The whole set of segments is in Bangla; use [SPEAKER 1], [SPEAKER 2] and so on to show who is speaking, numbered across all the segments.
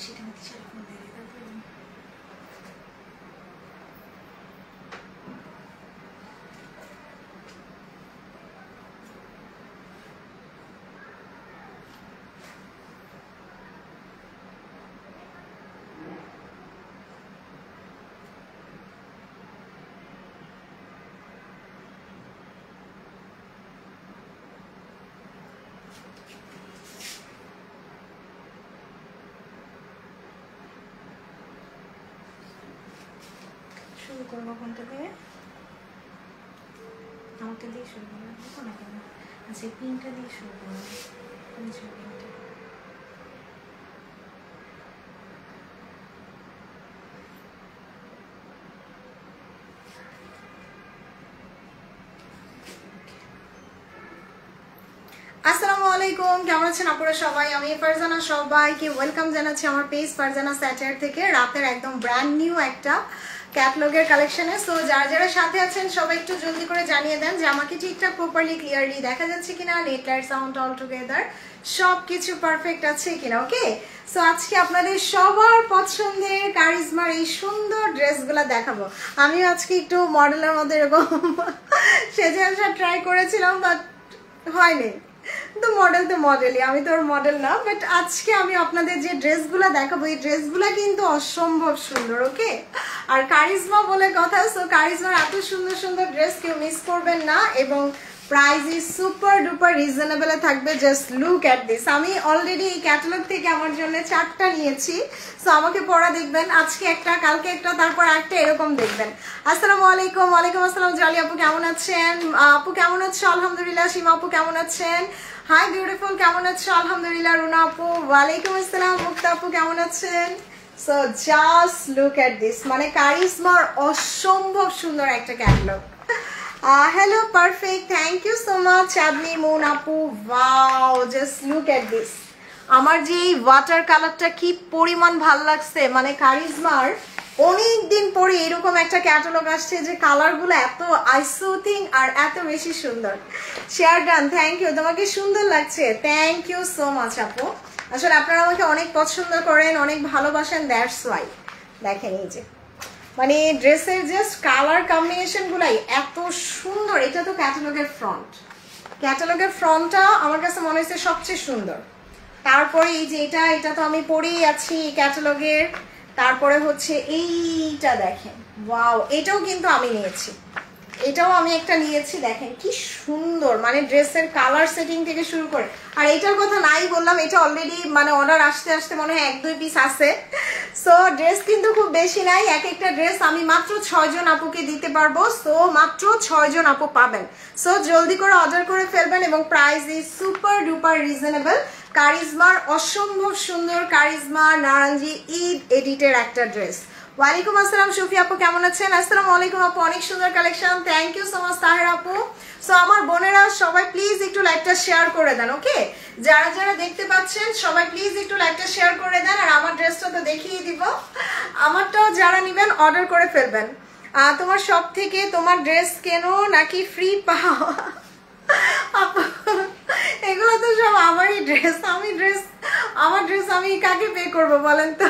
[SPEAKER 1] সেটা মধ্যে সেরকম দেয় তারপরে শুরু করবো কোনটা দিয়ে আমাকে দিয়ে শুরু করবো না কেন আচ্ছা পিনটা দিয়ে শুরু করবো পিনটা আসসালামু আলাইকুম কেমন আছেন আপনারা সবাই আমি ফারজানা সবাইকে ওয়েলকাম জানাচ্ছি আমার পেজ ফারজানা স্যাটার থেকে রাতের একদম ব্র্যান্ড নিউ একটা ক্যাটালগের কালেকশনে সো যারা যারা সাথে আছেন সবাই একটু জলদি করে জানিয়ে দেন যে আমাকে ঠিকঠাক প্রপারলি ক্লিয়ারলি দেখা যাচ্ছে কিনা net light sound all together সবকিছু পারফেক্ট আছে কিনা ওকে সো আজকে আপনাদের সবার পছন্দের কারিজমার এই সুন্দর ড্রেসগুলো দেখাবো আমিও আজকে একটু মডেলের মধ্যে এরকম সেজে আসা ট্রাই করেছিলাম বাট হয়নি তো মডেলই আমি তো ওর মডেল না বাট আজকে আমি আপনাদের যে ড্রেসগুলো দেখাবো এই ড্রেসগুলো কিন্তু অসম্ভব সুন্দর ওকে আর কারিজমা বলে কথা সো কারিজমার এত সুন্দর সুন্দর ড্রেস কেউ মিস করবেন না এবং price is super duper reasonable থাকবে জাস্ট লুক এট দিস আমি অলরেডি এই ক্যাটালগ থেকে আমার জন্য 4টা নিয়েছি সো আমাকে পড়া দেখবেন আজকে একটা কালকে একটা তারপর একটা এরকম দেখবেন আসসালামু আলাইকুম ওয়ালাইকুম আসসালাম জলি আপু কেমন আছেন আপু কেমন আছো আলহামদুলিল্লাহ সীমা আপু কেমন আছেন হাই বিউটিফুল কেমন আছো আলহামদুলিল্লাহ রুনা আপু ওয়ালাইকুম আসসালাম মুক্তা আপু কেমন আছেন so just look at this মানে কারিজমার অসম্ভব সুন্দর একটা catalogue hello perfect thank you so much Chabni Moon Apu wow just look at this আমার যে এই ওয়াটার কালারটা কি পরিমাণ ভালো লাগছে মানে কারিজমার অনেক দিন পরে এরকম একটা ক্যাটালগ আসছে যে কালারগুলো এত আইসোথিং আর এত বেশি সুন্দর শেয়ার ডান থ্যাংক ইউ তোমাকে সুন্দর লাগছে থ্যাংক ইউ সো মাচ আপু আসলে আপনারা আমাকে অনেক পছন্দ করেন অনেক ভালোবাসেন দ্যাটস ওয়াই দেখেন এই যে মানে ড্রেসের জাস্ট কালার কম্বিনেশন গুলাই এত সুন্দর এটা তো ক্যাটালগের ফ্রন্টটা আমার কাছে মনে হচ্ছে সবচেয়ে সুন্দর তারপরে এই যে এটা তো আমি পরেই আছি ক্যাটালগের তারপরে হচ্ছে এইটা দেখেন ওয়াও এটাও কিন্তু আমি নিয়েছি এটাও আমি একটা নিয়েছি দেখেন কি সুন্দর মানে ড্রেসের কালার সেটিং থেকে শুরু করে আর এটার কথা নাই বললাম এটা অলরেডি মানে অর্ডার আসতে আসতে মনে হয় 1-2 পিস আছে সো ড্রেস কিন্তু খুব বেশি নাই এক একটা ড্রেস আমি মাত্র 6 জন আপুকে দিতে পারবো সো মাত্র 6 জন আপু পাবেন সো জলদি করে অর্ডার করে ফেলবেন এবং price is super duper reasonable কারিজমার অসম্ভব সুন্দর কারিজমা নারাঙ্গি ঈদ এডিটের একটা ড্রেস ওয়ালাইকুম আসসালাম সুফি আপু কেমন আছেন আসসালামু আলাইকুম আপু অনেক সুন্দর collection thank you so much Taher আপু সো আমার বোনেরা সবাই প্লিজ একটু লাইকটা শেয়ার করে দেন ওকে যারা যারা দেখতে পাচ্ছেন সবাই প্লিজ একটু লাইকটা শেয়ার করে দেন আর আমার ড্রেসটা তো দেখিয়ে দিব আমারটাও যারা নেবেন অর্ডার করে ফেলবেন তোমার সব থেকে তোমার ড্রেস কেন নাকি ফ্রি পাও আপু এগুলো তো সব আমারই ড্রেস আমার ড্রেস আমি কাকে পে করবো বলেন তো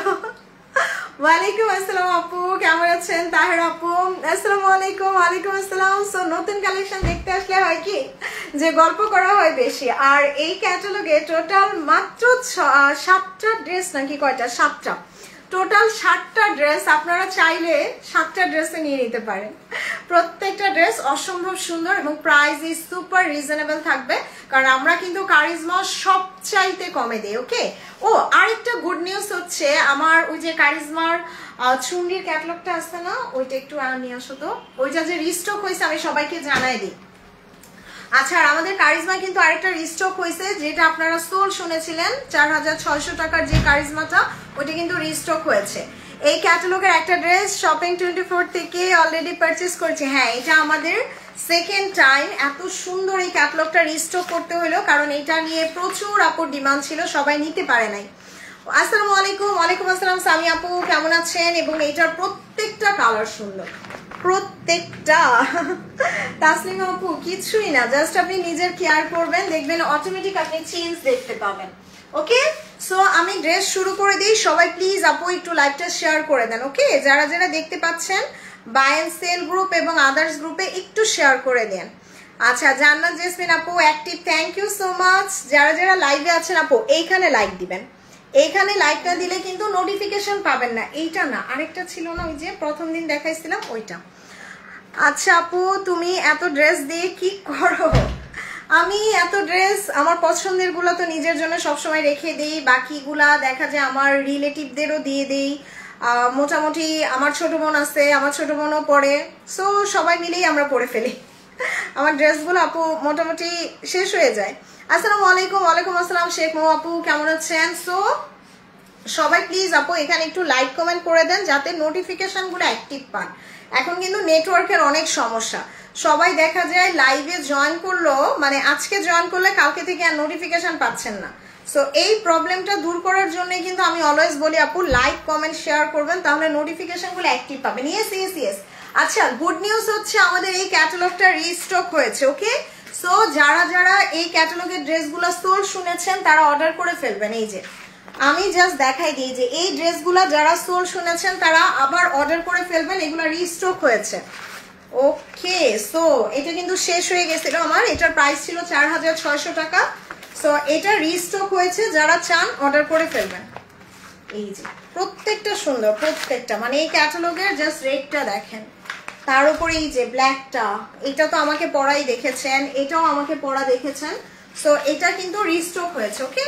[SPEAKER 1] ওয়ালাইকুম আসসালাম আপু কেমন আছেন তাহের আপু আসসালামু আলাইকুম ওয়ালাইকুম আসসালাম সো নতুন কালেকশন দেখতে আসলে হয় কি যে গল্প করা হয় বেশি আর এই ক্যাটালগে টোটাল মাত্র 7টা ড্রেস নাকি কয়টা 7টা টোটাল 7টা ড্রেস আপনারা চাইলে 7টা ড্রেসে নিয়ে নিতে পারেন প্রত্যেকটা ড্রেস অসম্ভব সুন্দর এবং প্রাইস ইজ সুপার রিজনেবল থাকবে কারণ আমরা কিন্তু কারিজমা সবচাইতে কমে দেই ওকে ও আরেকটা গুড নিউজ হচ্ছে আমার ওই যে কারিজমার চুন্ডির ক্যাটালগটা আছে না ওইটা একটু নিয়ে আসো তো ওইটা যে রিস্টক হয়েছে আমি সবাইকে জানাই দিই আচ্ছা আর আমাদের কারিজমা কিন্তু আরেকটা রিস্টক হয়েছে যেটা আপনারা সোল শুনেছিলেন 4600 টাকার যে কারিজমাটা ওইটা কিন্তু রিস্টক হয়েছে এই ক্যাটালগের একটা ড্রেস শপিং 24 থেকে অলরেডি পারচেজ করেছি হ্যাঁ এটা আমাদের সেকেন্ড টাইম এত সুন্দর এই ক্যাটালগটা রিস্টক করতে হলো কারণ এটা নিয়ে প্রচুর আপুর ডিমান্ড ছিল সবাই নিতে পারে নাই আসসালামু আলাইকুম ওয়ালাইকুম আসসালাম সামি আপু কেমন আছেন এবং এইটার প্রত্যেকটা কালার সুন্দর প্রত্যেকটা তাসলিমা আপু কিছুই না জাস্ট আপনি নিজের কেয়ার করবেন দেখবেন অটোমেটিক আপনি চেঞ্জ দেখতে পাবেন ওকে সো আমি ড্রেস শুরু করে দিই। সবাই প্লিজ আপু একটু লাইভটা শেয়ার করে দেন, ওকে? যারা যারা দেখতে পাচ্ছেন বাই এন্ড সেল গ্রুপ এবং আদার্স গ্রুপে একটু শেয়ার করে দেন। আচ্ছা, জান্নাত জেসমিন আপু active, thank you so much. যারা যারা লাইভে আছেন আপু এইখানে লাইক দিবেন, এইখানে লাইকটা দিলে কিন্তু নোটিফিকেশন পাবেন না। এইটা না, আরেকটা ছিল না, ওই যে প্রথম দিন দেখাইছিলাম ওইটা। আচ্ছা আপু, তুমি এত ড্রেস দিয়ে কি করো? আমি এত ড্রেস আমার পছন্দের গুলো তো নিজের জন্য সবসময় রেখে দিই, বাকিগুলা দেখা যায় আমার রিলেটিভদেরও দিয়ে দিই। মোটামুটি আমার ছোট বোন আছে, আমার ছোট বোনও পরে, সো সবাই মিলেই আমরা পরে ফেলি। আমার ড্রেসগুলো আপু মোটামুটি শেষ হয়ে যায়। আসসালামু আলাইকুম। ওয়ালাইকুম আসসালাম শেখ মৌ আপু, কেমন আছেন? সো সবাই প্লিজ আপু এখানে একটু লাইক কমেন্ট করে দেন যাতে নোটিফিকেশনগুলো অ্যাক্টিভ পান। এখন কিন্তু নেটওয়ার্কের অনেক সমস্যা, সবাই দেখা যায় লাইভে জয়েন করলো, মানে আজকে জয়েন করলে কালকে থেকে আর নোটিফিকেশন পাচ্ছেন না। সো এই প্রবলেমটা দূর করার জন্য কিন্তু আমি অলওয়েজ বলি আপু লাইক কমেন্ট শেয়ার করবেন, তাহলে নোটিফিকেশনগুলো অ্যাক্টিভ পাবেন। Yes yes yes. আচ্ছা, গুড নিউজ হচ্ছে আমাদের এই ক্যাটালগটা রিস্টক হয়েছে, ওকে? সো যারা যারা এই ক্যাটালগের ড্রেসগুলো সোল শুনেছেন তারা অর্ডার করে ফেলবেন। এই যে আমি জাস্ট দেখাই দিই যে এই ড্রেসগুলো যারা সোল শুনেছেন তারা আবার অর্ডার করে ফেলবেন, এগুলো রিস্টক হয়েছে, ওকে? সো এটা কিন্তু শেষ হয়ে গেছিল আমার, এটার প্রাইস ছিল 4600 টাকা। সো এটা রিস্টক হয়েছে, যারা চান অর্ডার করে ফেলবেন। এই যে প্রত্যেকটা সুন্দর, প্রত্যেকটা, মানে এই ক্যাটালগের জাস্ট রেটটা দেখেন। তার উপরে এই যে ব্ল্যাকটা, এটা তো আমাকে পরাই দেখেছেন, এটাও আমাকে পরা দেখেছেন। সো এটা কিন্তু রিস্টক হয়েছে, ওকে?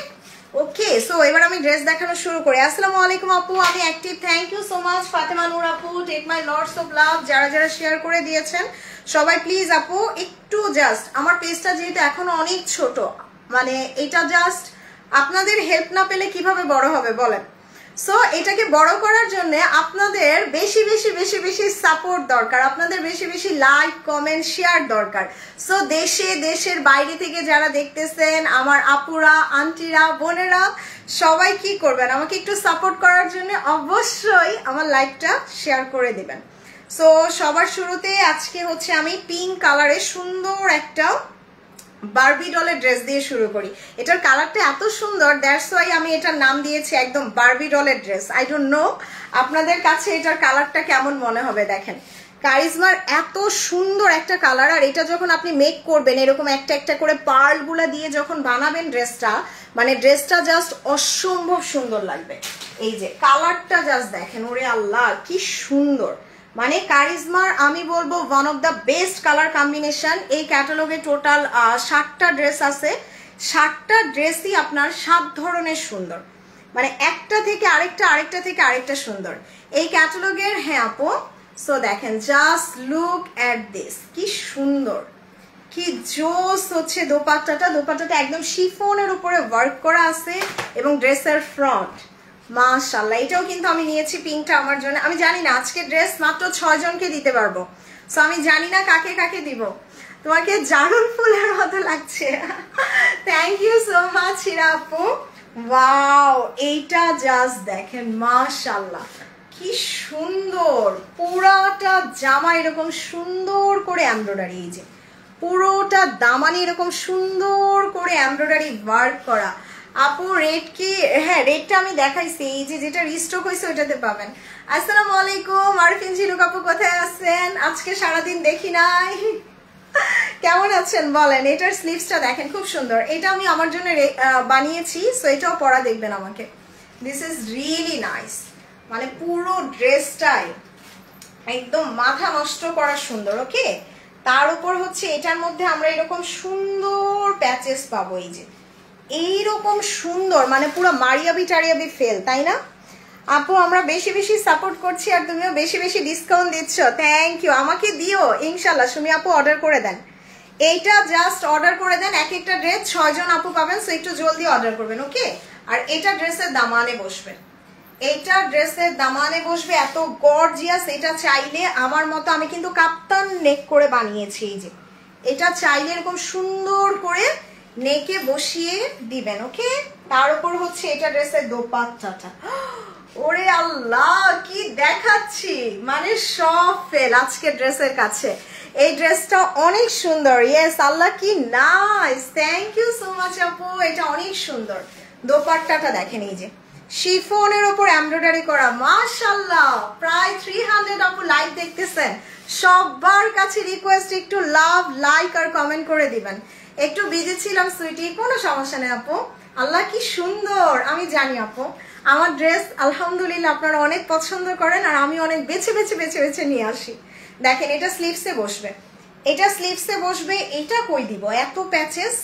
[SPEAKER 1] ওকে, সো এবার আমি ড্রেস দেখানো শুরু করি। আসসালামু আলাইকুম আপু, আমি active, thank you so much. Fatema Noor আপু, take my lots of love. যারা যারা শেয়ার করে দিয়েছেন সবাই প্লিজ আপু একটু জাস্ট, আমার পেজটা যেহেতু এখনো অনেক ছোট, মানে এটা জাস্ট আপনাদের হেল্প না পেলে কিভাবে বড় হবে বলেন? সো এটাকে বড় করার জন্য আপনাদের বেশি বেশি বেশি বেশি সাপোর্ট দরকার, আপনাদের বেশি বেশি লাইক কমেন্ট শেয়ার দরকার। সো দেশে দেশের বাইরে থেকে যারা দেখতেছেন আমার আপুরা, আন্টিরা, বোনেরা, সবাই কি করবেন, আমাকে একটু সাপোর্ট করার জন্য অবশ্যই আমার লাইভটা শেয়ার করে দিবেন। সো সবার শুরুতে আজকে হচ্ছে আমি পিঙ্ক কালারের সুন্দর একটা বারবি ডলের ড্রেস দিয়ে শুরু করি। এটার কালারটা এত সুন্দর, দ্যাটস ওয়াই আমি এটার নাম দিয়েছি একদম বারবি ডলের ড্রেস। আই ডোন্ট নো আপনাদের কাছে এটার কালারটা কেমন মনে হবে। দেখেন কারিজমার এত সুন্দর একটা কালার, আর এটা যখন আপনি মেক করবেন এরকম একটা একটা করে পার্লগুলা দিয়ে যখন বানাবেন ড্রেসটা, মানে ড্রেসটা জাস্ট অসম্ভব সুন্দর লাগবে। এই যে কালারটা জাস্ট দেখেন, ওরে আল্লাহ কি সুন্দর, মানে কারিজমার আমি বলবো one of the best colour combination. এই ক্যাটালগে টোটাল 7টা ড্রেস আছে, 7টা ড্রেসই আপনার 7 ধরনের সুন্দর, মানে একটা থেকে আরেকটা, আরেকটা থেকে আরেকটা সুন্দর এই ক্যাটালগের। হ্যাঁ আপু, সো দেখেন জাস্ট লুক অ্যাট দিস, কি সুন্দর, কি জোস হচ্ছে দোপাট্টাটা। দোপাট্টাটা একদম শিফনের উপরে ওয়ার্ক করা আছে এবং ড্রেসের ফ্রন্ট মাশাআল্লাহ। এটাও কিন্তু আমি নিয়েছি পিঙ্কটা আমার জন্য। আমি জানি না আজকে ড্রেস মাত্র 6 জনকে দিতে পারবো, সো আমি জানি না কাকে কাকে দিব। তোমাকে জারুল ফুলের মতো লাগছে, থ্যাংক ইউ সো মাচ হিরা আপু। ওয়াও, এইটা জাস্ট দেখেন মাশাআল্লাহ কি সুন্দর, পুরাটা জামা এরকম সুন্দর করে এমব্রয়ডারি, এই যে পুরোটা দামানি এরকম সুন্দর করে এমব্রয়ডারি ওয়ার্ক করা। আপু রেট কি? হ্যাঁ রেটটা আমি দেখাইছি, এই যে যেটা রিস্টক হয়েছে ওইটাতে পাবেন। আসসালামু আলাইকুম আরফিন ঝিনুক আপু, কোথায় আছেন? আজকে সারাদিন দেখি নাই, কেমন আছেন বলেন? এটার স্লিভসটা দেখেন খুব সুন্দর, এটা আমি আমার জন্য বানিয়েছি, সো এটাও পরা দেখবেন আমাকে। দিস ইজ রিয়েলি নাইস, মানে পুরো ড্রেসটাই একদম মাথা নষ্ট করা সুন্দর, ওকে? তার উপর হচ্ছে এটার মধ্যে আমরা এরকম সুন্দর প্যাচেস পাবো, এই যে এইরকম সুন্দর, মানে পুরো মারিয়াবি টারিয়াবি ফেল, তাই না আপু? আমরা বেশি বেশি সাপোর্ট করছি আর তুমিও বেশি বেশি ডিসকাউন্ট দিচ্ছ, থ্যাংক ইউ। আমাকে দিও ইনশাল্লাহ, সুমি আপু অর্ডার করে দেন, এইটা জাস্ট অর্ডার করে দেন। এক একটা ড্রেস 6 জন আপু পাবেন, সো একটু জলদি অর্ডার করবেন, ওকে? আর এটা ড্রেসের দামানে বসবে, এইটা ড্রেসের দামানে বসবে, এত গর্জিয়াস। এটা চাইলে আমার মতো, আমি কিন্তু কাপ্তান নেক করে বানিয়েছি, এই যে এটা চাইলে এরকম সুন্দর করে নেকে বসিয়ে দিবেন, ওকে? তার উপর হচ্ছে এটা ড্রেসের দোপাট্টাটা, ওরে আল্লাহ কি দেখাচ্ছি, মানে সব ফেল আজকে ড্রেসের কাছে। এই ড্রেসটা অনেক সুন্দর, ইয়েস আল্লাহ কি nice, thank you so much আপু, এটা অনেক সুন্দর, দোপাট্টাটা দেখেন, এই যে শিফনের উপর এমব্রয়ডারি করা, মাশাআল্লাহ। প্রায় 300 আপু লাইভ দেখতেছেন, সবার কাছে রিকোয়েস্ট একটু লাভ, লাইক আর কমেন্ট করে দিবেন। একটু বিজি ছিলাম সুইটি, কোনো সমস্যা নেই আপু। আল্লাহ কি সুন্দর, আমি জানি আপু আমার ড্রেস আলহামদুলিল্লাহ আপনারা অনেক পছন্দ করেন, আর আমি অনেক বেছে বেছে বেছে বেছে নিয়ে আসি। দেখেন এটা স্লিভসে বসবে, এটা স্লিভসে বসবে, এটা কই দিব এত প্যাচেস।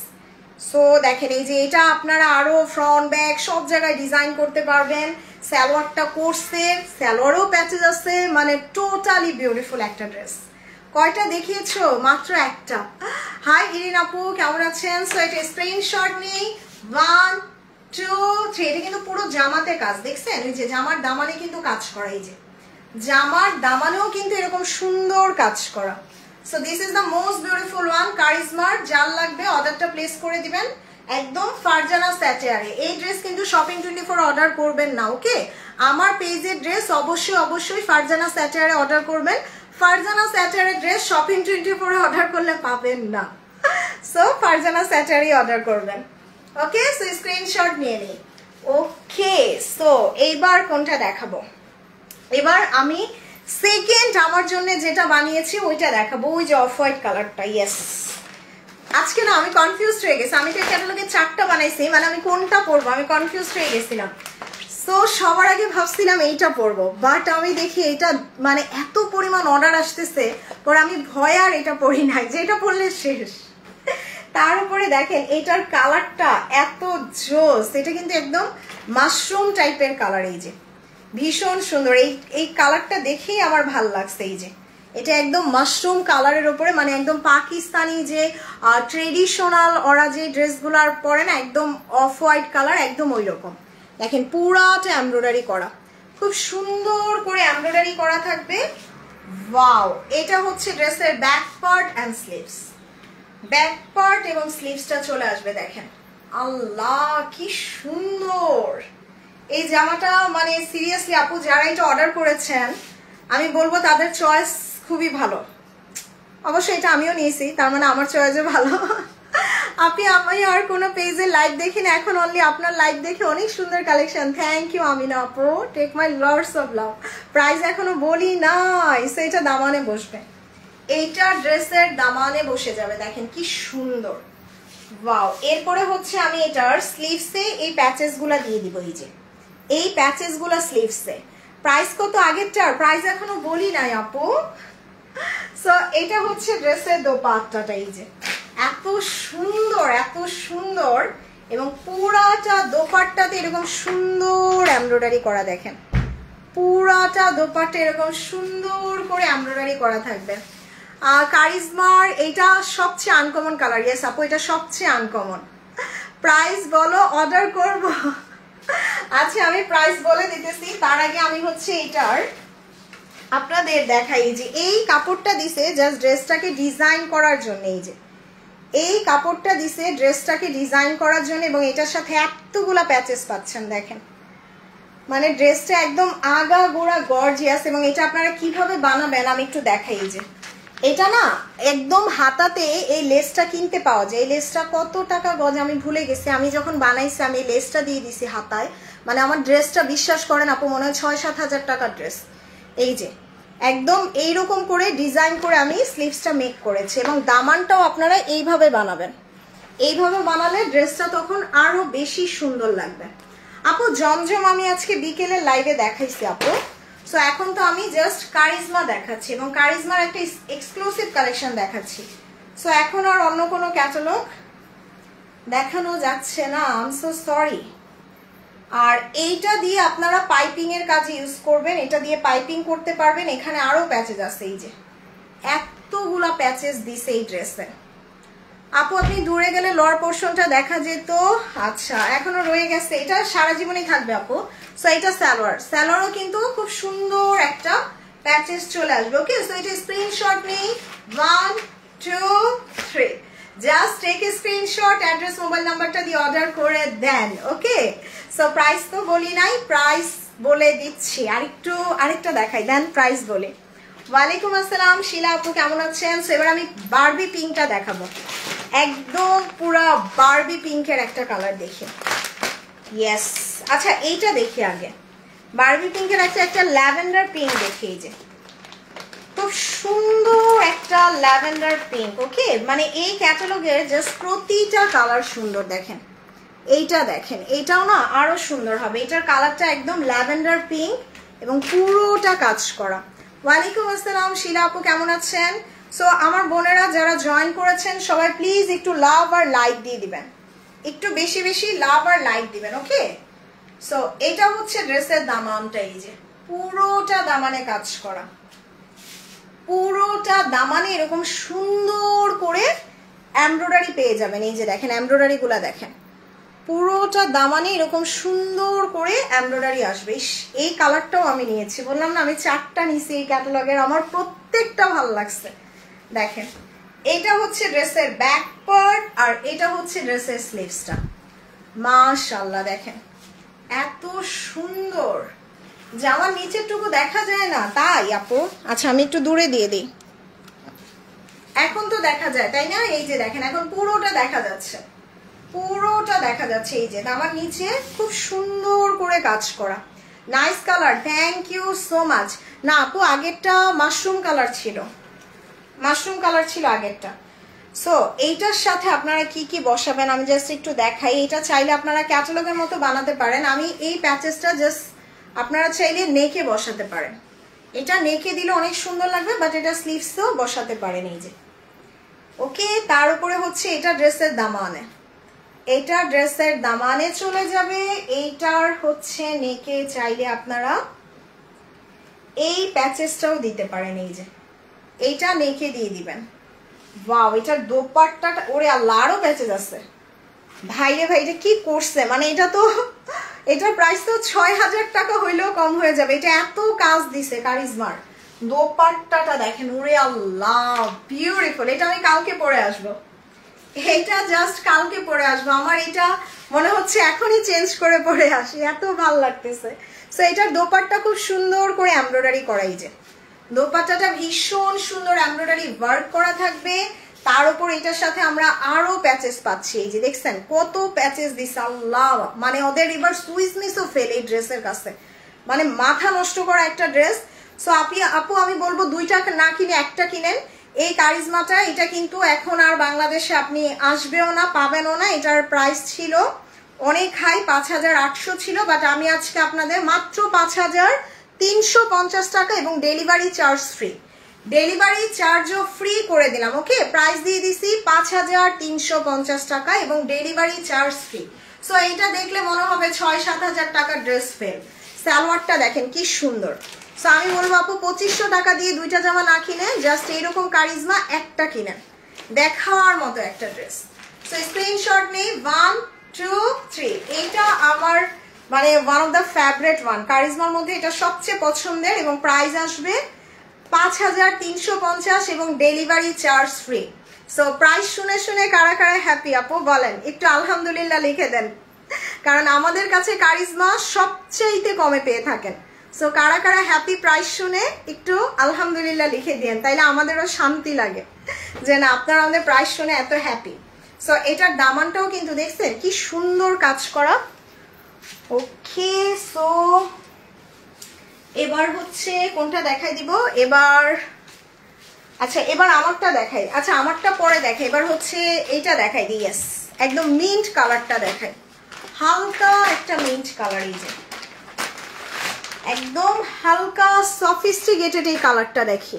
[SPEAKER 1] সো দেখেন এই যে এটা আপনারা আরো ফ্রন্ট ব্যাক সব জায়গায় ডিজাইন করতে পারবেন। সালোয়ারটা কোর্সের, সালোয়ারও প্যাচেস আছে, মানে টোটালি বিউটিফুল একটা ড্রেস। কয়টা দেখিয়েছো? মাত্র একটা। হাই ইরিন আপু, কেমন আছেন? সো এটা স্ক্রিনশট নেই, 1 2 3। এটা কিন্তু পুরো জামাতে কাজ, দেখছেন এই যে জামার দামানে কিন্তু কাজ করা, এই যে জামার দামানেও কিন্তু এরকম সুন্দর কাজ করা। So this is the most beautiful one, কারিজমার। যার লাগবে অর্ডারটা প্লেস করে দিবেন, একদম ফারজানা স্যাটেয়ারে। এই ড্রেস কিন্তু শপিং 24 অর্ডার করবেন না, ওকে? আমার পেজের ড্রেস অবশ্যই অবশ্যই ফারজানা স্যাটেয়ারে অর্ডার করবেন। ফারজানা স্যাটেয়ারের ড্রেস শপিং 24 অর্ডার করলে পাবেন না, সো ফারজানা স্যাটেয়ারে অর্ডার করবেন, ওকে? সো স্ক্রিনশট নিয়ে নিই, ওকে? সো এইবার কোনটা দেখাবো? এবার আমি সেকেন্ড আমার জন্য যেটা বানিয়েছি ওইটা দেখাবো, ওই যে অফ হোয়াইট কালারটা। ইয়েস, আজকে না আমি কনফিউজড হয়ে গেছি, আমি তো ক্যাটালগে 4টা বানাইছি, মানে আমি কোনটা পরবো আমি কনফিউজড হয়ে গেছিলাম। সো সবার আগে ভাবছিলাম এইটা পরবো, বাট আমি দেখি এটা মানে এত পরিমাণ অর্ডার আসতেছে, পরে আমি ভয় আর এটা পরি নাই, যে এটা পরলে শেষ। তার উপরে দেখেন এটার কালারটা এত জোস, এটা কিন্তু একদম মাশরুম টাইপের কালার, এই যে ভীষণ সুন্দর। এই কালারটা দেখেই আমার ভাল লাগছে, এই যে এটা একদম মাশরুম কালারের উপরে, মানে একদম পাকিস্তানি যে ট্রেডিশনাল ওরা যে ড্রেসগুলো পরে না, একদম অফ হোয়াইট কালার, একদম ওই রকম। দেখেন পুরাটা এমব্রয়ডারি করা, খুব সুন্দর করে এমব্রয়ডারি করা থাকবে। ওয়াও, এটা হচ্ছে ড্রেসের back part and sleeves. Back part এবং স্লিভসটা চলে আসবে, দেখেন আল্লাহ কি সুন্দর এই জামাটা। মানে সিরিয়াসলি আপু যারা এটা অর্ডার করেছেন আমি বলবো তাদের চয়েস খুবই ভালো। অবশ্যই এটা আমিও নিয়েছি, তার মানে আমার চয়েসও ভালো। আপনি আমি আর কোনো পেজে লাইভ দেখি না, এখন অনলি আপনার লাইভ দেখে অনেক সুন্দর কালেকশন। থ্যাংক ইউ আমিনা আপু, take my lords of love. Price এখনো বলি নাই, সো এটা দামানে বসবে, এইটা ড্রেসের দামানে বসে যাবে। দেখেন কি সুন্দর, ওয়াও। এরপরে হচ্ছে আমি এটার স্লিভসে এই প্যাচেসগুলো দিয়ে দিব, এই যে এই প্যাচেসগুলো স্লিভসে। প্রাইস কত আগেরটার? প্রাইস এখনো বলি নাই আপু। সো এটা হচ্ছে ড্রেসের দোপাট্টাটা, এই যে এত সুন্দর এত সুন্দর, এবং পুরাটা দোপাট্টাতে এরকম সুন্দর এমব্রয়ডারি করা। দেখেন পুরাটা দোপাট্টা এরকম সুন্দর করে এমব্রয়ডারি করা থাকবে। কারিজমার এটা সবচেয়ে আনকমন কালার। ইয়েস আপু, এটা সবচেয়ে আনকমন। প্রাইস বলো, অর্ডার করব? আচ্ছা আমি প্রাইস বলে দিতেছি, তার আগে আমি হচ্ছে এটার আপনাদের দেখাই যে এই কাপড়টা দিছে জাস্ট ড্রেসটাকে ডিজাইন করার জন্য। এই যে এই কাপড়টা দিছে ড্রেসটাকে ডিজাইন করার জন্য, এবং এটার সাথে এতগুলা প্যাচেস পাচ্ছেন। দেখেন মানে ড্রেসটা একদম আগা গোড়া গর্জিয়াস। এবং এটা আপনারা কিভাবে বানাবেন আমি একটু দেখাই। যে এটা না একদম হাতাতে এই লেসটা কিনতে পাওয়া যায়। এই লেসটা কত টাকা গজ আমি ভুলে গেছি, আমি যখন বানাইছি আমি এই লেসটা দিয়ে দিছি হাতায়। মানে আমার ড্রেসটা বিশ্বাস করেন আপু মনে হয় 6-7 হাজার টাকার ড্রেস। এই যে একদম এইরকম করে ডিজাইন করে আমি স্লিভসটা মেক করেছি, এবং দামানটাও আপনারা এইভাবে বানাবেন। এইভাবে বানালে ড্রেসটা তখন আরো বেশি সুন্দর লাগবে। আপু জমজম আমি আজকে বিকেলে লাইভে দেখাইছি আপু। সো এখন তো আমি জাস্ট কারিজমা দেখাচ্ছি, এবং কারিজমার একটা এক্সক্লুসিভ কালেকশন দেখাচ্ছি। সো এখন আর অন্য কোনো ক্যাটালগ দেখানো যাচ্ছে না, আই এম সো সরি। আর এইটা দিয়ে আপনারা পাইপিং এর কাজে ইউজ করবেন, এটা দিয়ে পাইপিং করতে পারবেন। এখানে আরো প্যাচেস আছে, এই যে এতগুলা প্যাচেস দিছে এই ড্রেসে। আপু আপনি দূরে গেলে লোয়ার পোর্শনটা দেখা যেত। আচ্ছা এখনো রয়ে গেছে, এটা সারা জীবনই থাকবে আপু। সো এটা সালোয়ার, সালোয়ারও কিন্তু খুব সুন্দর একটা প্যাচেস চলে আসবে। ওকে, সো এটা স্ক্রিনশট নেই, 1 2 3, just take a screenshot, address mobile নাম্বারটা দিয়ে অর্ডার করে দেন। ওকে, সো প্রাইস তো বলি নাই, প্রাইস বলে দিচ্ছি। আরেকটা দেখাই, দেন প্রাইস বলে। ওয়ালাইকুম আসসালাম শিলা আপু, কেমন আছেন? সো এবার আমি বারবি পিঙ্কটা দেখাবো, একদম পুরা বারবি পিঙ্কের একটা কালার। দেখে ইয়েস। আচ্ছা এইটা দেখি আগে, বারবি পিঙ্কের একটা ল্যাভেন্ডার পিঙ্ক দেখি। এই যে খুব সুন্দর একটা ল্যাভেন্ডার পিঙ্ক। ওকে, মানে এই ক্যাটালগের জাস্ট প্রতিটা কালার সুন্দর। দেখেন এইটা, দেখেন এইটাও না আরো সুন্দর হবে। এটার কালারটা একদম ল্যাভেন্ডার পিঙ্ক এবং পুরোটা কাজ করা। ওয়ালাইকুম আসসালাম শিলা আপু, কেমন আছেন? সো আমার বোনেরা যারা জয়েন করেছেন সবাই প্লিজ একটু লাভ আর লাইক দিয়ে দিবেন, একটু বেশি বেশি লাভ আর লাইক দিবেন। ওকে, সো এটা হচ্ছে ড্রেসের দামানটা। এই যে পুরোটা দামানে কাজ করা, পুরোটা দামানে এরকম সুন্দর করে এমব্রয়ডারি পেয়ে যাবেন। এই যে দেখেন এমব্রয়ডারি গুলা দেখেন, পুরোটা দামানে এরকম সুন্দর করে এমব্রয়ডারি আসবে। এই কালারটাও আমি নিয়েছি, বললাম না আমি 4টা নিয়েছি এই ক্যাটালগের, আমার প্রত্যেকটা ভালো লাগছে। দেখেন এটা হচ্ছে ড্রেসের ব্যাক পার্ট আর এটা হচ্ছে ড্রেসের স্লিভসটা। মাশাআল্লাহ দেখেন এত সুন্দর, জামার নিচেরটুকু দেখা যায় না তাই আপু। আচ্ছা আমি একটু দূরে দিয়ে দিই, এখন তো দেখা যায় তাই না? এই যে দেখেন এখন পুরোটা দেখা যাচ্ছে, পুরোটা দেখা যাচ্ছে। এই যে আমার নিচে খুব সুন্দর করে কাজ করা, nice colour, thank you so much. না আপু আগেরটা মাশরুম কালার ছিল, মাশরুম কালার ছিল আগেরটা। সো এইটার সাথে আপনারা কি কি বসাবেন আমি জাস্ট একটু দেখাই। এটা চাইলে আপনারা ক্যাটালগের মতো বানাতে পারেন। আমি এই প্যাচেসটা জাস্ট আপনারা চাইলে নেকে বসাতে পারেন, এটা নেকে দিলে অনেক সুন্দর লাগবে, বাট এটা স্লিভসেও বসাতে পারেন। এই যে ওকে, তার উপরে হচ্ছে এটা ড্রেসের দামানে, এটা ড্রেসের দামানে চলে যাবে। এইটার হচ্ছে নেকে চাইলে আপনারা এই প্যাচেসটাও দিতে পারেন। এই যে এইটা নেকে দিয়ে দিবেন। ওয়াও, এটার দোপাট্টাটা ওরে আল্লাহ আরো প্যাচেস আছে। ভাইরে ভাই এটা কি করছে, মানে এটা তো এটার প্রাইস তো 6000 টাকা হইলেও কম হয়ে যাবে। এটা এত কাজ দিছে কারিজমার। দোপাট্টাটা দেখেন ওরে আল্লাহ বিউটিফুল। এটা আমি কালকে পরে আসবো, এটা জাস্ট কালকে পরে আসবো। আমার এটা মনে হচ্ছে এখনই চেঞ্জ করে পরে আসি, এত ভাল লাগতেছে। সো এটার দোপাট্টা খুব সুন্দর করে এমব্রয়ডারি করা। এই যে দোপাট্টাটা ভীষণ সুন্দর এমব্রয়ডারি ওয়ার্ক করা থাকবে। তার উপর এটার সাথে আমরা আরো প্যাচেস পাচ্ছি। এই যে দেখছেন কত প্যাচেস দিছে আল্লাহ, মানে ওদের এবার সুইস মিসও ফেল এই ড্রেসের কাছে, মানে মাথা নষ্ট করা একটা ড্রেস। সো আপু আমি বলবো 2টা না কিনে 1টা কিনেন। এই কারিজমাটা এটা কিন্তু এখন আর বাংলাদেশে আপনি আসবেও না, পাবেনও না। এটার প্রাইস ছিল অনেক হাই, 5800 ছিল, বাট আমি আজকে আপনাদের মাত্র 5350 টাকা এবং ডেলিভারি চার্জ ফ্রি, ডেলিভারি চার্জও ফ্রি করে দিলাম। ওকে, প্রাইস দিয়ে দিছি 5350 টাকা এবং ডেলিভারি চার্জ ফ্রি। সো এইটা দেখলে মনে হবে 6-7 হাজার টাকার ড্রেস ফেল। সালোয়ারটা দেখেন কি সুন্দর। সো আমি বলবো আপু 2500 টাকা দিয়ে 2টা জামা না কিনে জাস্ট এইরকম কারিজমা একটা কিনেন, দেখার মতো একটা ড্রেস। সো স্ক্রিনশট নেই 1 2 3। এইটা আমার মানে one of the favourite one, কারিজমার মধ্যে এটা সবচেয়ে পছন্দের এবং প্রাইস আসবে 5350 এবং delivery charge free. So price শুনে শুনে কারা কারা হ্যাপি আপু বলেন, একটু আলহামদুলিল্লাহ লিখে দেন, কারণ আমাদের কাছে কারিজমা সবচেয়ে কমে পেয়ে থাকেন। সো কারা কারা হ্যাপি প্রাইস শুনে একটু আলহামদুলিল্লাহ লিখে দেন, তাইলে আমাদেরও শান্তি লাগে যে না আপনারা আমাদের প্রাইস শুনে এত হ্যাপি। সো এটার দামানটাও কিন্তু দেখছেন কি সুন্দর কাজ করা। ওকে, সো এবার হচ্ছে কোনটা দেখাই দিব এবার। আচ্ছা এবার আমারটা দেখাই, আচ্ছা আমারটা পরে দেখাই। এবার হচ্ছে এইটা দেখাই দিই, ইয়েস একদম মিন্ট কালারটা দেখাই, হালকা একটা মিন্ট কালার। এই যে একদম হালকা সফিস্টিকেটেড এই কালারটা দেখি,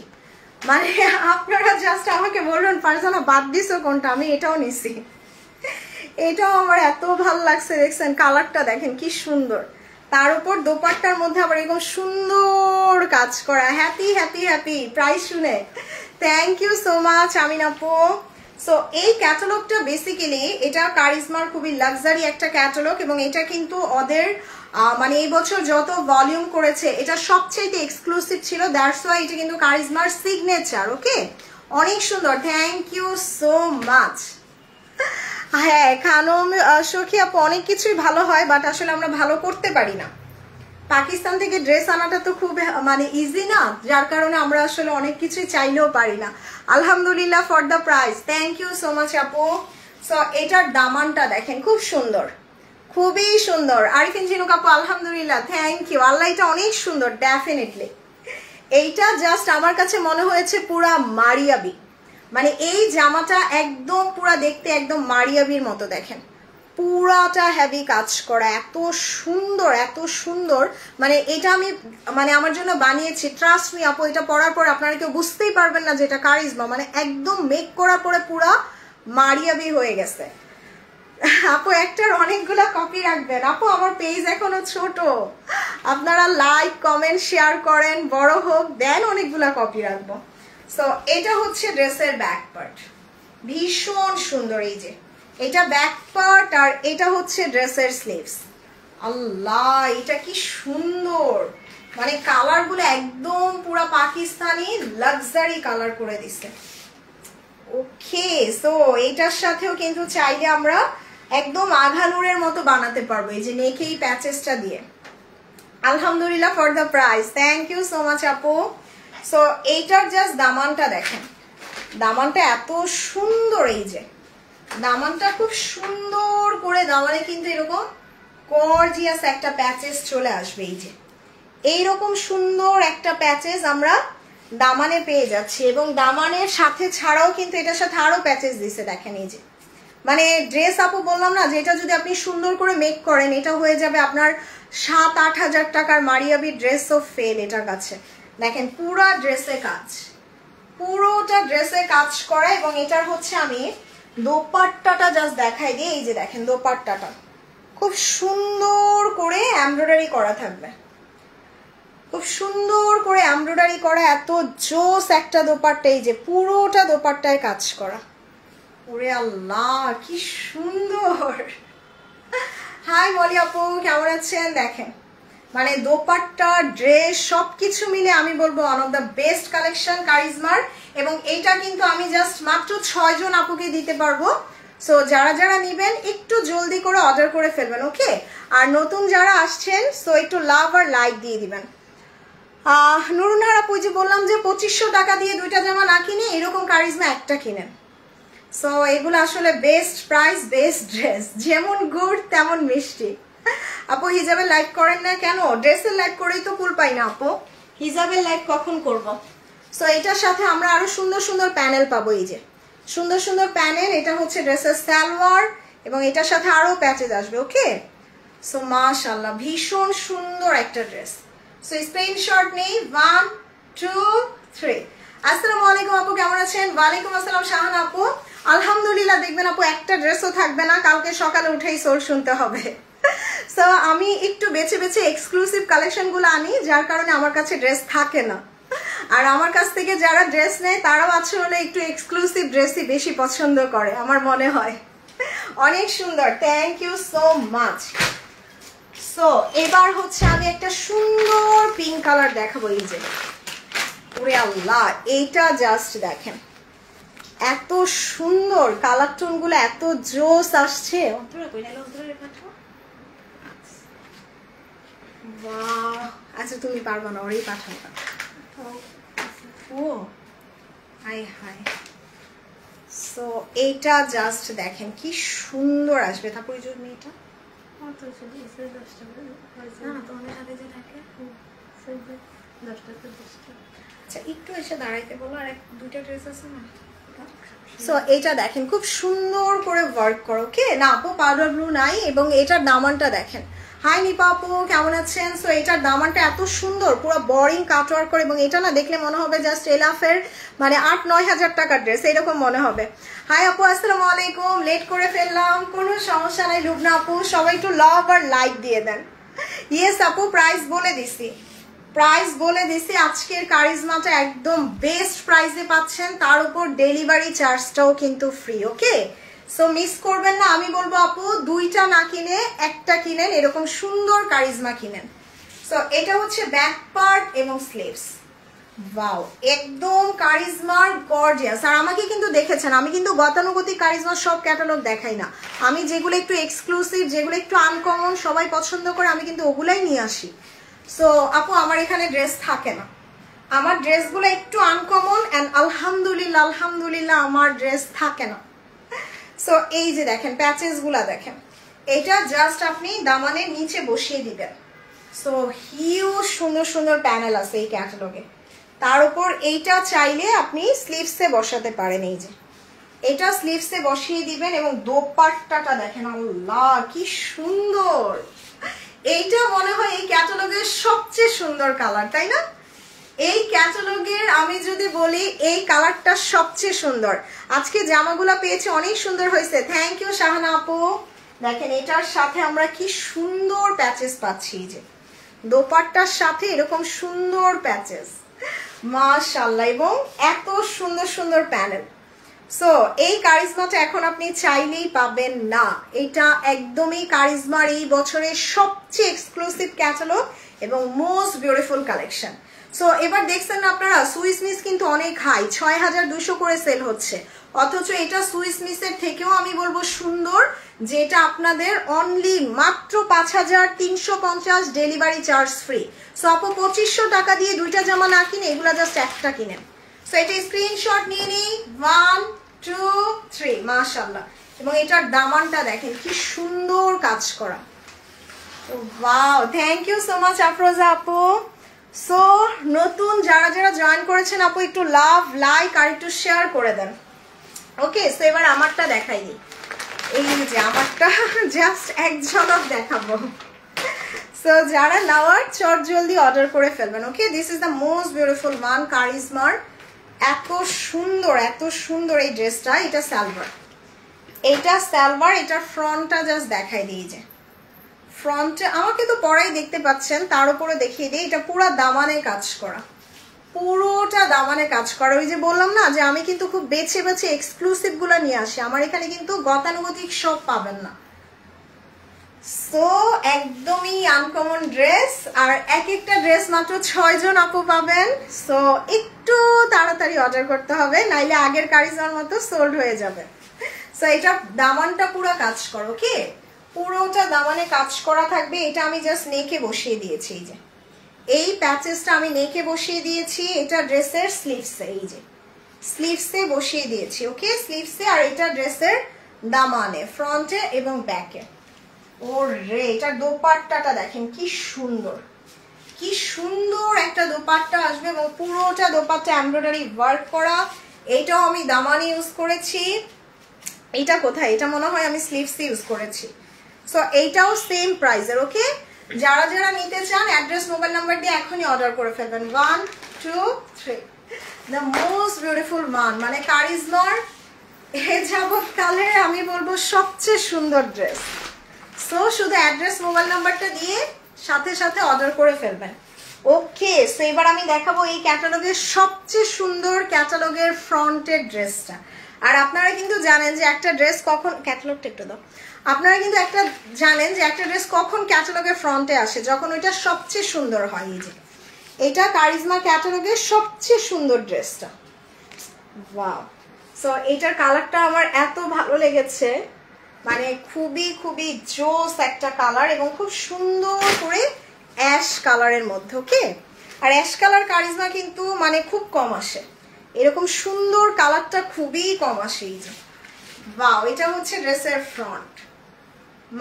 [SPEAKER 1] মানে আপনারা জাস্ট আমাকে বলবেন ফারজানা বাদ দিছো কোনটা, আমি এটাও নিছি। এটাও আমার এত ভালো লাগছে, দেখছেন কালারটা দেখেন কি সুন্দর। তার উপর দোপাট্টার মধ্যে আবার এরকম সুন্দর কাজ করা। হ্যাপি হ্যাপি হ্যাপি প্রাইস শুনে, থ্যাংক ইউ সো মাচ আমিন আপু। সো এই ক্যাটালগটা বেসিক্যালি এটা কারিজমার খুবই লাক্সারি একটা ক্যাটালগ এবং এটা কিন্তু ওদের মানে এই বছর যত ভলিউম করেছে এটা সবচেয়ে এক্সক্লুসিভ ছিল, দ্যাটস ওয়াই এটা কিন্তু কারিজমার সিগনেচার। ওকে, অনেক সুন্দর, থ্যাংক ইউ সো মাচ। হ্যাঁ খানম সখী আপু অনেক কিছুই ভালো হয়, বাট আসলে আমরা ভালো করতে পারি না। পাকিস্তান থেকে ড্রেস আনাটা তো খুব মানে ইজি না, যার কারণে আমরা আসলে অনেক কিছুই চাইলেও পারি না। আলহামদুলিল্লাহ for the price, thank you so much আপু। সো এটার দামানটা দেখেন খুব সুন্দর, খুবই সুন্দর। আরিফিন ঝিনুক আপু আলহামদুলিল্লাহ, থ্যাংক ইউ। আল্লাহ, এটা অনেক সুন্দর ডেফিনেটলি। এইটা জাস্ট আমার কাছে মনে হয়েছে পুরা মারিয়াবি, মানে এই জামাটা একদম পুরা দেখতে একদম মারিয়াবির মতো। দেখেন পুরাটা হেভি কাজ করা, এত সুন্দর এত সুন্দর। মানে এটা আমি মানে আমার জন্য বানিয়েছি, ট্রাস্ট মি আপু। এটা পরার পর আপনারা কেউ বুঝতেই পারবেন না যে এটা কারিজমা, মানে একদম মেক করার পরে পুরা মারিয়াবি হয়ে গেছে। আপু একটার অনেকগুলা কপি রাখবেন আপু, আমার পেজ এখনো ছোট, আপনারা লাইক কমেন্ট শেয়ার করেন, বড় হোক দেন অনেকগুলা কপি রাখবো। সো এটা হচ্ছে ড্রেসের ব্যাক পার্ট, ভীষণ সুন্দর। এই যে এটা ব্যাক পার্ট, আর এটা হচ্ছে ড্রেসের স্লিভস। আল্লাহ, এটা কি সুন্দর, মানে কালার গুলো একদম পুরা পাকিস্তানি লাক্সারি কালার করে দিছে। ওকে, সো এটার সাথেও কিন্তু চাইলে আমরা একদম আঘানুরের মতো বানাতে পারবো, এই যে নেকেই প্যাচেসটা দিয়ে। আলহামদুলিল্লাহ for the price, thank you so much আপু। সো এইটার জাস্ট দামানটা দেখেন, দামানটা এত সুন্দর। এই যে দামানটা খুব সুন্দর করে, দামানে কিন্তু এরকম গর্জিয়াস একটা প্যাচেস চলে আসবে। এই যে এইরকম সুন্দর একটা প্যাচেস আমরা দামানে পেয়ে যাচ্ছি, এবং দামানের সাথে ছাড়াও কিন্তু এটার সাথে আরো প্যাচেস দিছে। দেখেন এই যে, মানে ড্রেস আপু বললাম না যে এটা যদি আপনি সুন্দর করে মেক করেন এটা হয়ে যাবে আপনার 7-8 হাজার টাকার মারিয়াবি ড্রেস অফ ফেল এটার কাছে। দেখেন পুরা ড্রেসে কাজ, পুরোটা ড্রেসে কাজ করা। এবং এটার হচ্ছে আমি দোপাট্টাটা জাস্ট দেখাই দিই। এই যে দেখেন দোপাট্টাটা খুব সুন্দর করে এমব্রয়ডারি করা থাকবে, খুব সুন্দর করে এমব্রয়ডারি করা, এত জোস একটা দোপাট্টা। এই যে পুরোটা দোপাট্টায় কাজ করা। ওরে আল্লাহ কি সুন্দর। হাই মলি আপু, কেমন আছেন? দেখেন মানে দোপাট্টা ড্রেস সবকিছু মিলে আমি বলবো one of the best collection কারিজমার। এবং এইটা কিন্তু আমি জাস্ট মাত্র 6 জন আপুকে দিতে পারবো। সো যারা যারা নিবেন একটু জলদি করে অর্ডার করে ফেলবেন, ওকে? আর নতুন যারা আসছেন সো একটু লাভ আর লাইক দিয়ে দিবেন। নুরুনহার আপু, যে বললাম যে 2500 টাকা দিয়ে 2টা জামা না কিনে এরকম কারিজমা একটা কিনেন। সো এগুলো আসলে বেস্ট প্রাইস, বেস্ট ড্রেস, যেমন গুড় তেমন মিষ্টি। আপু হিজাবের লাইভ করেন না কেন? ড্রেসের লাইভ করেই তো কুল পাই না আপু, হিজাবের লাইভ কখন করব? সো এটার সাথে আমরা আরো সুন্দর সুন্দর প্যানেল পাবো। এই যে সুন্দর সুন্দর প্যানেল, এটা হচ্ছে ড্রেসের সালোয়ার এবং এটার সাথে আরো প্যাচেজ আসবে, ওকে? সো মাশাআল্লাহ ভীষণ সুন্দর একটা ড্রেস। সো স্ক্রিনশট নেই, 1 2 3। আসসালামু আলাইকুম আপু, কেমন আছেন? ওয়ালাইকুম আসসালাম শাহানা আপু, আলহামদুলিল্লাহ। দেখবেন আপু একটা ড্রেসও থাকবে না, কালকে সকালে উঠেই সোল শুনতে হবে। সো আমি একটু বেছে বেছে এক্সক্লুসিভ কালেকশনগুলো আনি, যার কারণে আমার কাছে ড্রেস থাকে না। আর আমার কাছ থেকে যারা ড্রেস নেয় তারাও আসলে একটু এক্সক্লুসিভ ড্রেসই বেশি পছন্দ করে আমার মনে হয়। অনেক সুন্দর, thank you so much. So এবার হচ্ছে আমি একটা সুন্দর পিঙ্ক কালার দেখাবো। এই যে ওরে আল্লাহ, এইটা জাস্ট দেখেন এত সুন্দর কালার টোন গুলো, এত জোস আসছে। আচ্ছা তুমি পারবা না, ওরই পাঠাবা। ও হাই হাই। সো এইটা জাস্ট দেখেন কি সুন্দর আসবে। তারপরে যে মেয়েটা আচ্ছা একটু এসে দাঁড়াইতে বলো, আর 2টা ড্রেস আছে না। সো এইটা দেখেন খুব সুন্দর করে ওয়ার্ক করো, ওকে? না আপু পাউডার ব্লু নাই। এবং এটার দামানটা দেখেন। হাই নিপা আপু, কেমন আছেন? সো এটার দামানটা এত সুন্দর, পুরো বোরিং কাটওয়ার্ক করে, এবং এটা না দেখলে মনে হবে জাস্ট এলাফের মানে 8-9 হাজার টাকার ড্রেস এরকম মনে হবে। হাই আপু, আসসালামু আলাইকুম, লেট করে ফেললাম, কোনো সমস্যা নাই লুবনা আপু, সবাই একটু লাভ আর লাইক দিয়ে দেন। ইয়েস আপু, প্রাইস বলে দিছি, প্রাইস বলে দিছি। আজকের কারিজমাটা একদম বেস্ট প্রাইসে পাচ্ছেন, তার উপর ডেলিভারি চার্জটাও কিন্তু ফ্রি, ওকে? সো মিস করবেন না। আমি বলবো আপু 2টা না কিনে একটা কিনেন, এরকম সুন্দর কারিজমা কিনেন। সো এটা হচ্ছে ব্যাক পার্ট এবং স্লিভস। ওয়াও, একদম কারিজমার গর্জিয়াস। আর আমাকে কিন্তু দেখেছেন, আমি কিন্তু গতানুগতিক কারিজমার সব ক্যাটালগ দেখাই না, আমি যেগুলো একটু এক্সক্লুসিভ, যেগুলো একটু আনকমন সবাই পছন্দ করে আমি কিন্তু ওগুলাই নিয়ে আসি। সো আপু আমার এখানে ড্রেস থাকে না, আমার ড্রেসগুলো একটু আনকমন, অ্যান্ড আলহামদুলিল্লাহ আলহামদুলিল্লাহ আমার ড্রেস থাকে না। সো এই যে দেখেন প্যাচেসগুলা দেখেন, এটা জাস্ট আপনি দামানের নিচে বসিয়ে দিবেন। সো হিউজ সুন্দর সুন্দর প্যানেল আছে এই ক্যাটালগে। তার উপর এইটা চাইলে আপনি স্লিভসে বসাতে পারেন। এই যে এটা স্লিভসে বসিয়ে দিবেন এবং দোপাট্টাটা দেখেন, আল্লাহ কি সুন্দর। এইটা মনে হয় এই ক্যাটালগের সবচেয়ে সুন্দর কালার, তাই না? এই ক্যাটালগের আমি যদি বলি এই কালারটা সবচেয়ে সুন্দর। আজকে জামাগুলো পেয়েছি, অনেক সুন্দর হয়েছে। থ্যাংক ইউ শাহানা আপু। দেখেন এটার সাথে আমরা কি সুন্দর প্যাচেস পাচ্ছি, যে দোপাট্টার সাথে এরকম সুন্দর প্যাচেস, মাশাআল্লাহ, এবং এত সুন্দর সুন্দর প্যানেল। সো এই কারিজমাটা এখন আপনি চাইলেই পাবেন না। এটা একদমই কারিজমার এই বছরের সবচেয়ে এক্সক্লুসিভ ক্যাটালগ এবং মোস্ট বিউটিফুল কালেকশন। সো এবার দেখছেন আপনারা সুইস মিস কিন্তু অনেক হাই, ৬,২০০ করে সেল হচ্ছে, অথচ এটা সুইস মিসের থেকেও আমি বলবো সুন্দর, যেটা আপনাদের অনলি মাত্র ৫,৩৫০ ডেলিভারি চার্জ ফ্রি। সো আপু ২৫০০ টাকা দিয়ে দুইটা জামা না কিনে এগুলা জাস্ট একটা কিনেন। সো এটা স্ক্রিনশট নিয়ে নিই, 1 2 3, মাশাআল্লাহ। এবং এটার দামানটা দেখেন কি সুন্দর কাজ করা। Wow, thank you so much Afroza আপু। সো নতুন যারা যারা জয়েন করেছেন আপু একটু লাভ, লাইক আর একটু শেয়ার করে দেন। ওকে, সো এবার আমারটা দেখাই দিই। এই যে আমারটা জাস্ট এক ঝলক দেখাবো। সো যারা নেওয়ার চট জলদি অর্ডার করে ফেলবেন। Okay, this is the most beautiful one কারিজমার। এত সুন্দর এই ড্রেসটা। এটা সালোয়ার, এটার ফ্রন্টটা জাস্ট দেখাই দিই। যে ফ্রন্টে আমাকে তো পরাই দেখতে পাচ্ছেন, তার উপরে দেখিয়ে দিই এটা পুরো দামানে কাজ করা, পুরোটা দামানে কাজ করা। ওই যে বললাম না যে আমি কিন্তু খুব বেছে বেছে এক্সক্লুসিভ গুলো নিয়ে আসি, আমার এখানে কিন্তু গতানুগতিক সব পাবেন না। সো একদমই আনকমন ড্রেস, আর এক একটা ড্রেস মাত্র 6 জন আপু পাবেন। সো একটু তাড়াতাড়ি অর্ডার করতে হবে, নাইলে আগের কারিজমার মতো সোল্ড হয়ে যাবে। সো এটা দামানটা পুরো কাজ করো। ওকে, পুরোটা দামানে কাজ করা থাকবে। এটা আমি জাস্ট নেকে বসিয়ে দিয়েছি। এই যে এই প্যাচেসটা আমি নেকে বসিয়ে দিয়েছি, এটা ড্রেসের স্লিভসে, এই যে স্লিভসে বসিয়ে দিয়েছি। ওকে, স্লিভসে। আর এটা ড্রেসের দামানে, ফ্রন্টে এবং ব্যাকে। ওরে, এটা দোপাট্টাটা দেখেন কি সুন্দর, কি সুন্দর একটা দোপাট্টা আসবে এবং পুরোটা দোপাট্টা এমব্রয়ডারি ওয়ার্ক করা। এইটাও আমি দামানে ইউজ করেছি। এটা কোথায়, এটা মনে হয় আমি স্লিভসে ইউজ করেছি। সো এইটাও সেম প্রাইসের। ওকে, যারা যারা নিতে চান অ্যাড্রেস মোবাইল নাম্বার দিয়ে এখনই অর্ডার করে ফেলবেন। 1 2 3, দ্য মোস্ট বিউটিফুল ওয়ান, মানে কারিজমার এ যাবত কালের আমি বলবো সবচেয়ে সুন্দর ড্রেস। সো শুধু অ্যাড্রেস মোবাইল নাম্বারটা দিয়ে সাথে সাথে অর্ডার করে ফেলবেন। ওকে, সো এবার আমি দেখাবো এই ক্যাটালগের সবচেয়ে সুন্দর ক্যাটালগের ফ্রন্টের ড্রেসটা। আর আপনারা কিন্তু জানেন যে একটা ড্রেস কখন, ক্যাটালগটা একটু দাও, আপনারা কিন্তু একটা জানেন যে একটা ড্রেস কখন ক্যাটালগের ফ্রন্টে আসে, যখন ওইটা সবচেয়ে সুন্দর হয়। এই যে এটা কারিজমা ক্যাটালগের সবচেয়ে সুন্দর ড্রেসটা। ওয়াও, সো এটার কালারটা আমার এত ভালো লেগেছে, মানে খুবই খুবই জোস একটা কালার এবং খুব সুন্দর করে অ্যাশ কালারের মধ্যে। ওকে, আর অ্যাশ কালার কারিজমা কিন্তু মানে খুব কম আসে, এরকম সুন্দর কালারটা খুবই কম আসে। এই যে ওয়াও, এটা হচ্ছে ড্রেসের ফ্রন্ট,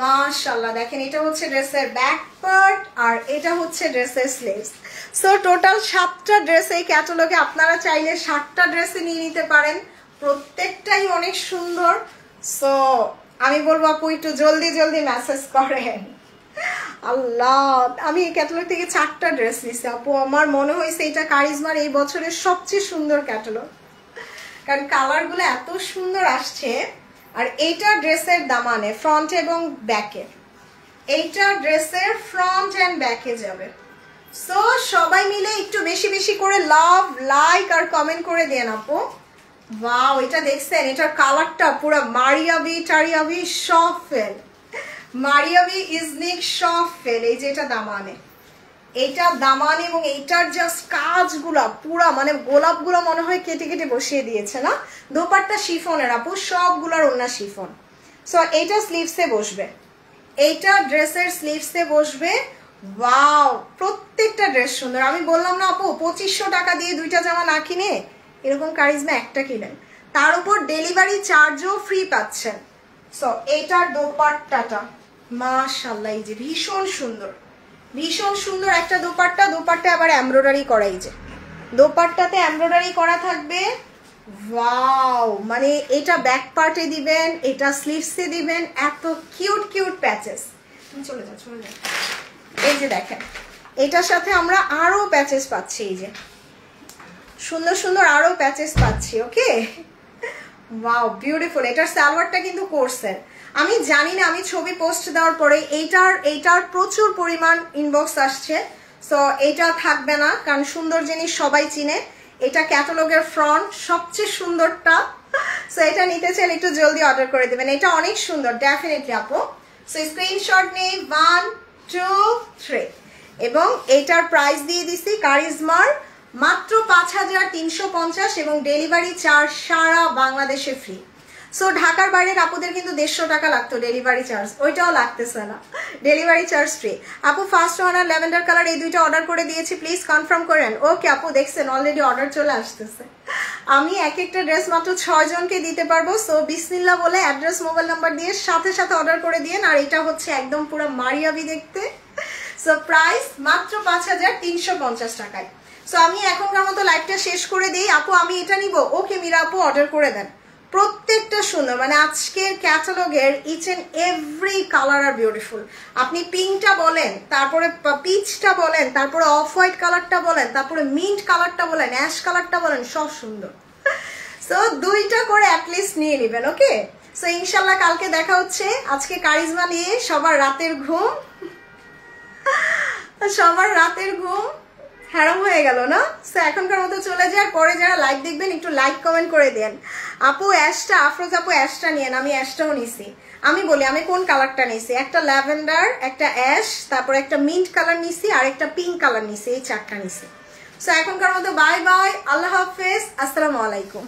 [SPEAKER 1] মাশাআল্লাহ। দেখেন এটা হচ্ছে ড্রেসের ব্যাক পার্ট আর এটা হচ্ছে ড্রেসের স্লিভস। সো টোটাল 7টা ড্রেস এই ক্যাটালগে, আপনারা চাইলে 7টা ড্রেসে নিয়ে নিতে পারেন, প্রত্যেকটাই অনেক সুন্দর। সো আমি বলবো আপু একটু জলদি জলদি মেসেজ করেন। আল্লাহ, আমি এই ক্যাটালগ থেকে 4টা ড্রেস নিছি আপু, আমার মনে হয়েছে এটা কারিজমার এই বছরের সবচেয়ে সুন্দর ক্যাটালগ, কারণ কালারগুলো এত সুন্দর আসছে। আর এইটা ড্রেসের দামানে ফ্রন্ট এবং ব্যাকে, এইটা ড্রেসের ফ্রন্ট এন্ড ব্যাকে যাবে। সো সবাই মিলে একটু বেশি বেশি করে লাভ, লাইক আর কমেন্ট করে দেন আপু। ওয়াও, এটা দেখছেন এটার কালারটা পুরো মারিয়াবি টারিয়াবি সব ফেল, মারিয়াবি ইজনিক সব ফেল। এই যে এটা দামানে, এইটা দামান এবং এইটার জাস্ট কাজগুলা পুরা মানে গোলাপগুলো মনে হয় কেটে কেটে বসিয়ে দিয়েছে না। দোপাট্টা শিফনের আপু, সবগুলার ওন্না শিফন। সো এইটা স্লিভসে বসবে, এইটা ড্রেসের স্লিভসে বসবে। ওয়াও, প্রত্যেকটা ড্রেস সুন্দর। আমি বললাম না আপু 2500 টাকা দিয়ে দুইটা জামা না কিনে এরকম কারিজমা একটা কিনেন, তার উপর ডেলিভারি চার্জও ফ্রি পাচ্ছেন। সো এইটার দোপাট্টাটা মাশাআল্লাহ, এই যে ভীষণ সুন্দর, ভীষণ সুন্দর একটা দোপাট্টা। দোপাট্টা আবার এমব্রয়ডারি করা, এই যে দোপাট্টাতে এমব্রয়ডারি করা থাকবে। ওয়াও, মানে এটা ব্যাক পার্টে দিবেন, এটা স্লিভসে দিবেন, এত কিউট কিউট প্যাচেস। চলে যাও চলে যাও। এই যে দেখেন, এটার সাথে আমরা আরো প্যাচেস পাচ্ছি, এই যে সুন্দর সুন্দর আরো প্যাচেস পাচ্ছি। ওকে, ওয়াও বিউটিফুল। এটার সালোয়ারটা কিন্তু কোর্সের, আমি জানি না, আমি ছবি পোস্ট দেওয়ার পরে এইটার প্রচুর পরিমাণ ইনবক্স আসছে, সো এইটা থাকবে না, কারণ সুন্দর জিনিস সবাই চিনে। এটা ক্যাটালগের ফ্রন্ট, সবচেয়ে সুন্দরটা। সো এটা নিতে চাইলে একটু জলদি অর্ডার করে দেবেন, এটা অনেক সুন্দর ডেফিনেটলি আপু। সো স্ক্রিনশট নেই 1 2 3, এবং এটার প্রাইস দিয়ে দিছি কারিজমার মাত্র 5350, এবং ডেলিভারি চার্জ সারা বাংলাদেশে ফ্রি। সো ঢাকার বাইরের আপুদের কিন্তু 150 টাকা লাগতো ডেলিভারি চার্জ, ওইটাও লাগতেছে না, ডেলিভারি চার্জ ফ্রি। আপু ফার্স্ট ওয়ান আর ল্যাভেন্ডার কালার এই দুইটা অর্ডার করে দিয়েছি, প্লিজ কনফার্ম করেন। ওকে আপু, দেখছেন অলরেডি অর্ডার চলে আসতেছে। আমি এক একটা ড্রেস মাত্র 6 জনকে দিতে পারবো। সো বিসমিল্লাহ বলে অ্যাড্রেস মোবাইল নাম্বার দিয়ে সাথে সাথে অর্ডার করে দিয়েন। আর এটা হচ্ছে একদম পুরো মারিয়াবি দেখতে। সো প্রাইস মাত্র 5350 টাকায়। সো আমি এখনকার মতো লাইভটা শেষ করে দিই। আপু আমি এটা নিব, ওকে মীরা আপু অর্ডার করে দেন। প্রত্যেকটা সুন্দর, মানে আজকের ক্যাটালগের each and every colour are beautiful. আপনি পিঙ্কটা বলেন, তারপরে পিচটা বলেন, তারপরে অফ হোয়াইট কালারটা বলেন, তারপরে মিন্ট কালারটা বলেন, অ্যাশ কালারটা বলেন, সব সুন্দর। সো দুইটা করে অ্যাটলিস্ট নিয়ে নেবেন। ওকে, সো ইনশাল্লাহ কালকে দেখা হচ্ছে। আজকে কারিজমা নিয়ে সবার রাতের ঘুম হ্যারাম হয়ে গেল না? সো এখনকার মতো চলে যায়। পরে যারা লাইভ দেখবেন একটু লাইক কমেন্ট করে দেন। আপু অ্যাশটা, আফরোজ আপু অ্যাশটা নিয়েন, আমি অ্যাশটাও নিছি। আমি বলি আমি কোন কালারটা নিছি, একটা ল্যাভেন্ডার, একটা অ্যাশ, তারপর একটা মিন্ট কালার নিছি, আর একটা পিঙ্ক কালার নিছি, এই 4টা নিছি। সো এখনকার মতো বাই বাই, আল্লাহ হাফেজ, আসসালামু আলাইকুম।